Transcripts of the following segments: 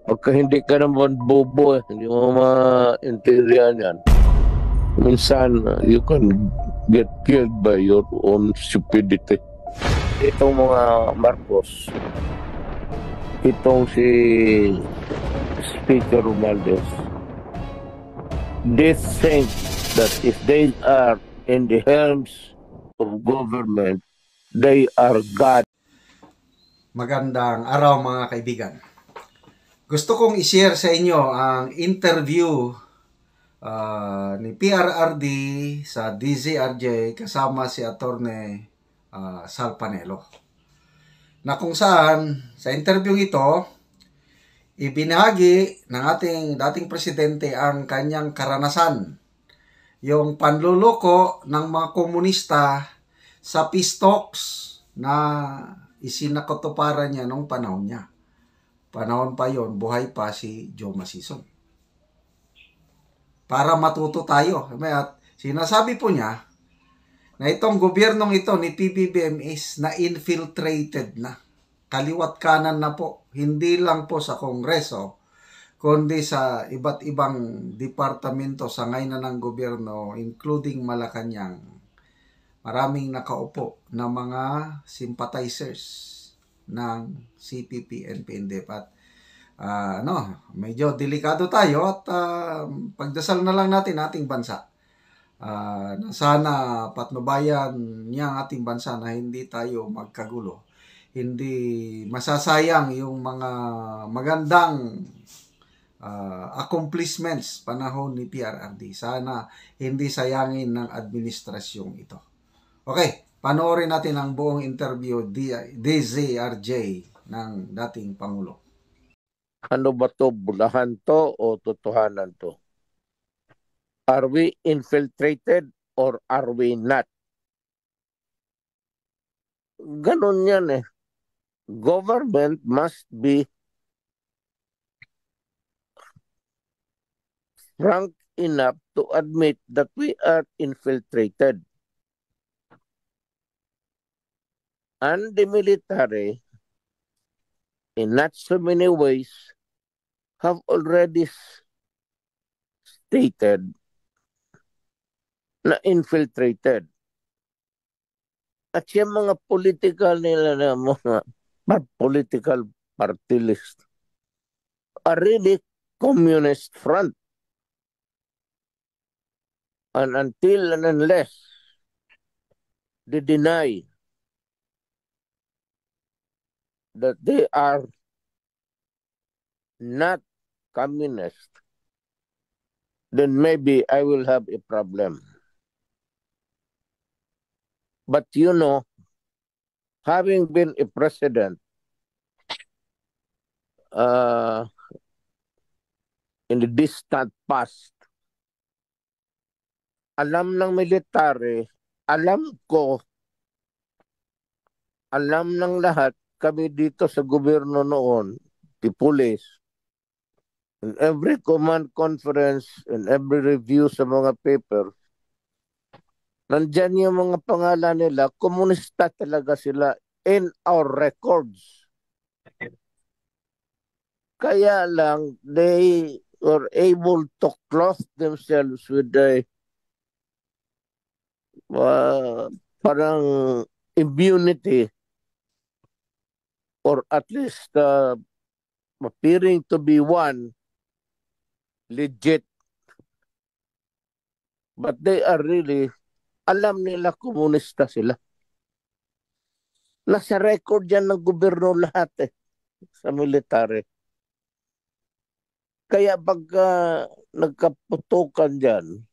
Pagka hindi ka naman bobo, hindi mo ma-intindihan yan. Minsan, you can get killed by your own stupidity. Itong mga Marcos, itong si Speaker Romualdez, they think that if they are in the helms of government, they are God. Magandang araw mga kaibigan. Gusto kong i-share sa inyo ang interview ni Pprrd sa DZRJ kasama si Attorney Salpanelo. Na kung saan sa interview ito, ibinahagi ng ating dating presidente ang kanyang karanasan. Yung panluloko ng mga komunista sa peace talks na isinakotuparan niya nung panahon niya. Panahon pa yon, buhay pa si Joe Masison. Para matuto tayo. At sinasabi po niya na itong gobyernong ito ni Pbbm is na-infiltrated na. Kaliwat kanan na po. Hindi lang po sa Kongreso, kundi sa iba't ibang departamento sa ngayon ng gobyerno, including Malacanang. Maraming nakaupo na mga sympathizers ng CPP and PNDF at medyo delikado tayo at pagdasal na lang natin ating bansa. Sana patnubayan niya ang ating bansa na hindi tayo magkagulo. Hindi masasayang yung mga magandang accomplishments panahon ni PRRD. Sana hindi sayangin ng administrasyong ito. Okay. Panoorin natin ang buong interview DZRJ ng dating Pangulo. Ano ba to? Bulahan to o totohanan to? Are we infiltrated or are we not? Ganon yan eh. Government must be frank enough to admit that we are infiltrated. And the military, in not so many ways, have already stated na infiltrated. At yung mga political nila na mga political party list are really communist front. And until and unless they deny that they are not communist, then maybe I will have a problem. But you know, having been a president in the distant past, alam ng military, alam ng lahat, kami dito sa gobyerno noon, the police, in every command conference, in every review sa mga paper, nandyan yung mga pangalan nila, komunista talaga sila in our records. Kaya lang, they were able to clothe themselves with a parang immunity or at least appearing to be one legit. But they are really, alam nila komunista sila. Nasa record yan ng gobyerno lahat sa military. Kaya pag nagkaputukan dyan,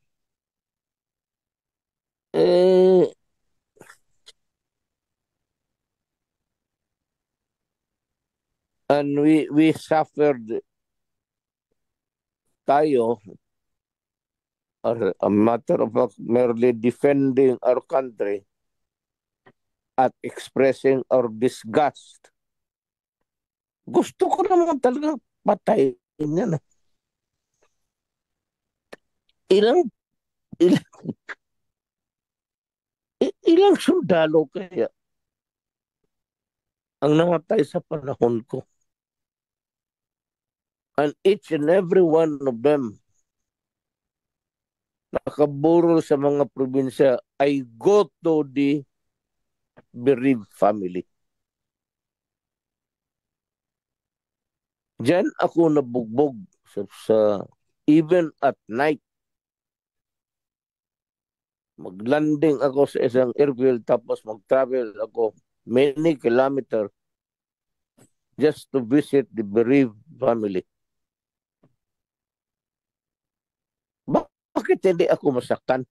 and we suffered tayo, or a matter of fact, merely defending our country at expressing our disgust. Gusto ko naman talagang patayin yan. Ilang sundalo kaya ang namatay sa panahon ko? And each and every one of them nakaburol sa mga probinsya ay go to the bereaved family. Diyan ako nabugbog sa even at night. Maglanding ako sa isang airfield tapos mag-travel ako many kilometers just to visit the bereaved family. Bakit hindi ako masaktan?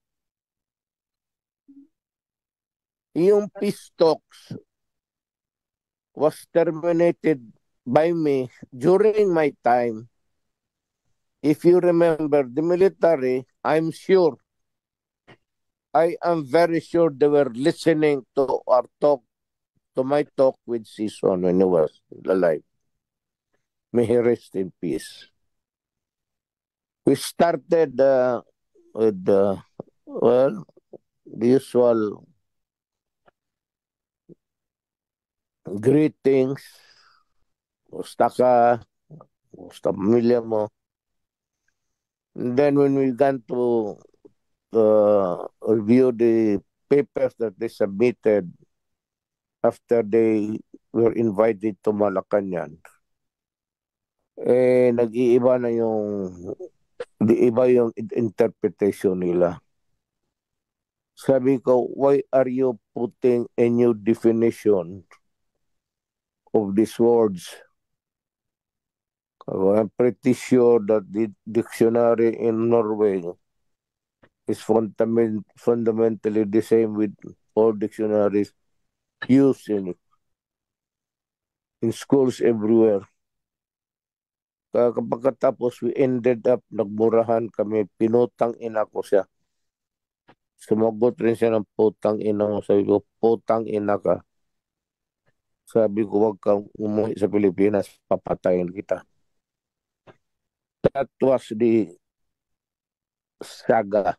Yung peace talks was terminated by me during my time. If you remember the military, I am very sure they were listening to our talk, to my talk with Sison when he was alive. May he rest in peace. We started with the usual greetings. Musta ka? Musta pamilya mo? And then when we got to review the papers that they submitted after they were invited to Malacanang, nag-iiba na yung interpretation nila. Sabi ko, why are you putting a new definition of these words? I'm pretty sure that the dictionary in Norway is fundamentally the same with all dictionaries used in schools everywhere. Kapag tapos we ended up, nagmurahan kami, pinutang ina ko siya. Sumagot rin siya ng putang ina mo. Sabi ko, putang ina ka. Sabi ko, wag kang umuwi sa Pilipinas, papatayin kita. That was the saga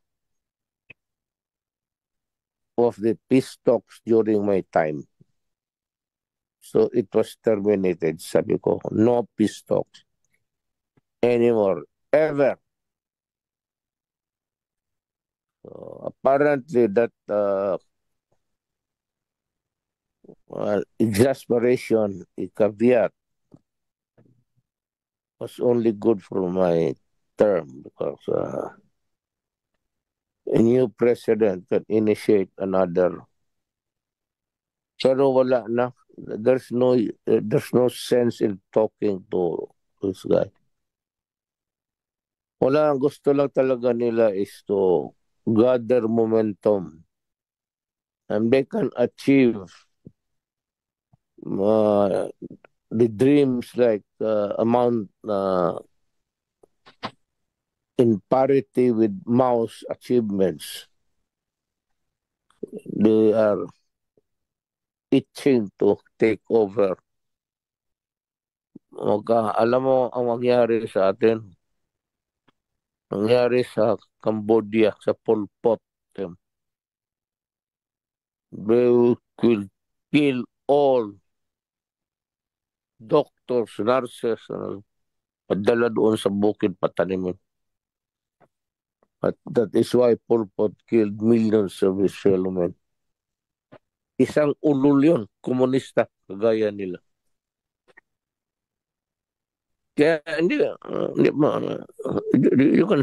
of the peace talks during my time. So it was terminated. Sabi ko, no peace talks anymore, ever. So, apparently that exasperation, caveat, was only good for my term because a new president can initiate another. Pero wala na. There's no sense in talking to this guy. Wala, ang gusto lang talaga nila is to gather momentum. And they can achieve the dreams like amount in parity with Mao's achievements. They are itching to take over. Alam mo ang mangyari sa atin? Nangyari sa Cambodia, sa Pol Pot. They will kill all doctors, nurses, padala doon sa bukid patanimin. But that is why Pol Pot killed millions of his fellow men. Isang ulol yun, komunista, kagaya nila. Kaya hindi you can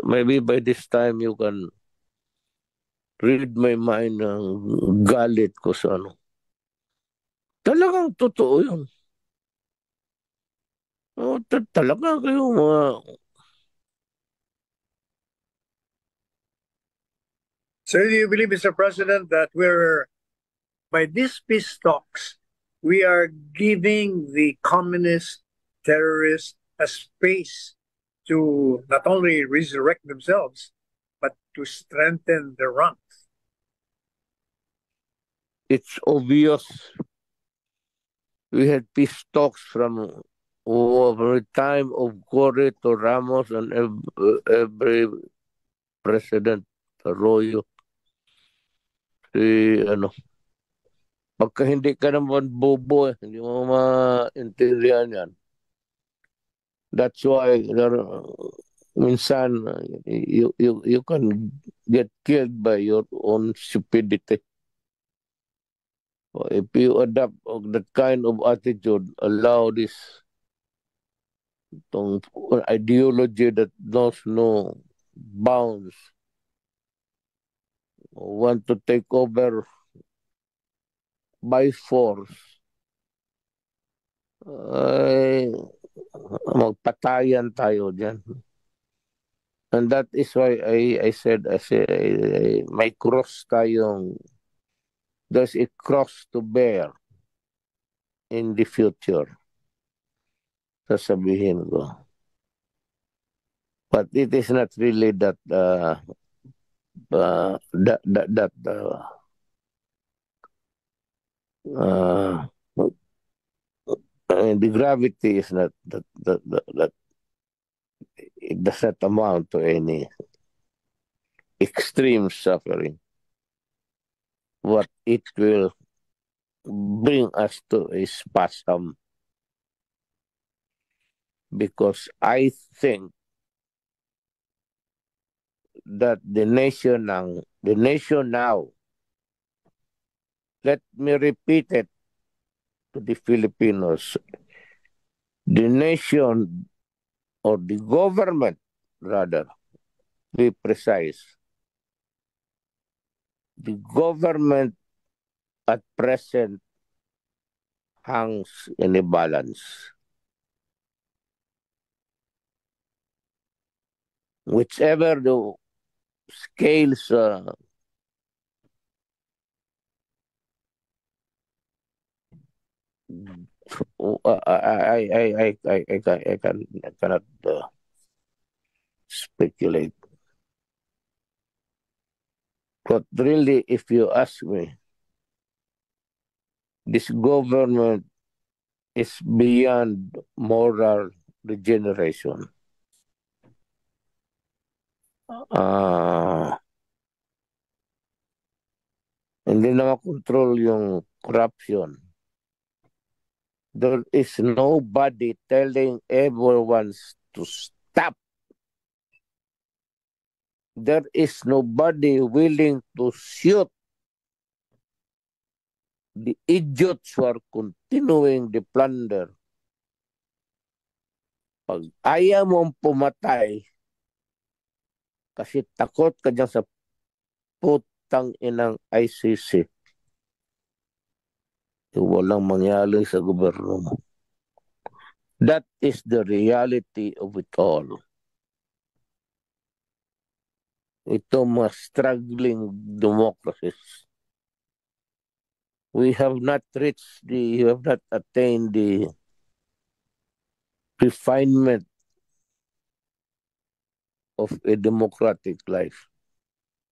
maybe by this time you can read my mind ng galit ko sa ano. Talagang totoo yun. Talaga kayo mga So do you believe, Mr. President, that by these peace talks, we are giving the communist terrorists a space to not only resurrect themselves, but to strengthen their ranks? It's obvious. We had peace talks from over time of Corre to Ramos and every president, Arroyo. Pagka hindi ka naman bobo, hindi mo maintindihan yan. That's why minsan you can get killed by your own stupidity. So if you adopt that kind of attitude, allow this ideology that knows no bounds, want to take over by force, ay magpatayan tayo dyan. And that is why I said, may cross tayong, there's a cross to bear in the future. Sasabihin ko. But it is not really that the gravity is not that it does not amount to any extreme suffering. What it will bring us to is spasm. Because I think that the nation now, let me repeat it to the Filipinos, the nation or the government, rather, to be precise, the government at present hangs in a balance. Whichever the scales I cannot speculate. But really, if you ask me, this government is beyond moral regeneration. Hindi na makontrol yung corruption. There is nobody telling everyone to stop. There is nobody willing to shoot the idiots who are continuing the plunder. Pag ayaw mong pumatay, kasi takot ka dyan sa putang inang ICC, walang mangyari sa gobyerno mo. That is the reality of it all. Ito mga struggling democracies. We have not attained the refinement of a democratic life.